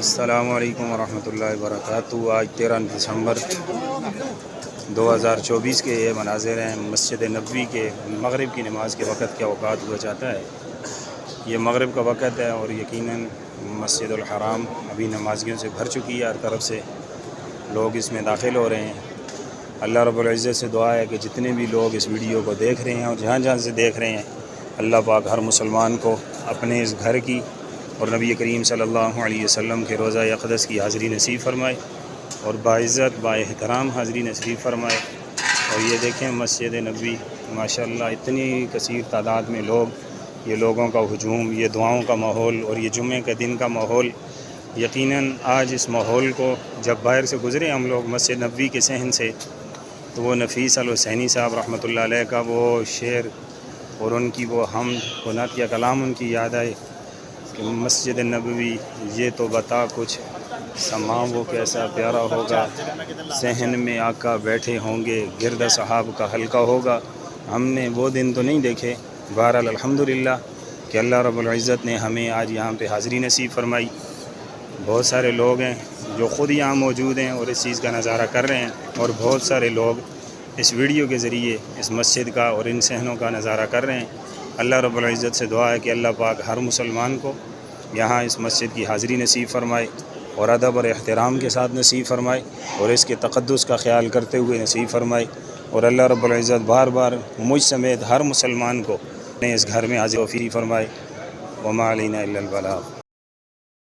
السلام علیکم ورحمۃ اللہ وبرکاتہ۔ آج 13 دسمبر 2024 کے یہ مناظر ہیں مسجد نبوی کے مغرب کی نماز کے وقت کے اوقات ہوا جاتا ہے۔ یہ مغرب کا وقت ہے اور یقیناً مسجد الحرام ابھی نمازیوں سے بھر چکی ہے، ہر طرف سے لوگ اس میں داخل ہو رہے ہیں۔ اللہ رب العزت سے دعا ہے کہ جتنے بھی لوگ اس ویڈیو کو دیکھ رہے ہیں اور جہاں جہاں سے دیکھ رہے ہیں، اللہ پاک ہر مسلمان کو اپنے اس گھر کی اور نبی کریم صلی اللہ علیہ وسلم کے روضہ اقدس کی حاضری نصیب فرمائے اور باعزت با احترام حاضری نصیب فرمائے۔ اور یہ دیکھیں مسجد نبوی ماشاءاللہ اتنی کثیر تعداد میں لوگ، یہ لوگوں کا ہجوم، یہ دعاؤں کا ماحول اور یہ جمعے کے دن کا ماحول۔ یقیناً آج اس ماحول کو جب باہر سے گزرے ہم لوگ مسجد نبوی کے صحن سے، تو وہ نفیس الحسینی صاحب رحمۃ اللہ علیہ کا وہ شعر اور ان کی وہ حمد و نعت یا کلام ان کی یاد آئے کہ مسجد نبوی یہ تو بتا کچھ، سما وہ کیسا پیارا ہوگا، صحن میں آقا بیٹھے ہوں گے، گرد صحاب کا حلقہ ہوگا۔ ہم نے وہ دن تو نہیں دیکھے، بہرحال الحمدللہ کہ اللہ رب العزت نے ہمیں آج یہاں پہ حاضری نصیب فرمائی۔ بہت سارے لوگ ہیں جو خود یہاں موجود ہیں اور اس چیز کا نظارہ کر رہے ہیں، اور بہت سارے لوگ اس ویڈیو کے ذریعے اس مسجد کا اور ان صحنوں کا نظارہ کر رہے ہیں۔ اللہ رب العزت سے دعا ہے کہ اللہ پاک ہر مسلمان کو یہاں اس مسجد کی حاضری نصیب فرمائے اور ادب اور احترام کے ساتھ نصیب فرمائے اور اس کے تقدس کا خیال کرتے ہوئے نصیب فرمائے، اور اللہ رب العزت بار بار مجھ سمیت ہر مسلمان کو اپنے اس گھر میں حاضر و فری فرمائے۔ وما علینا الا البلاغ۔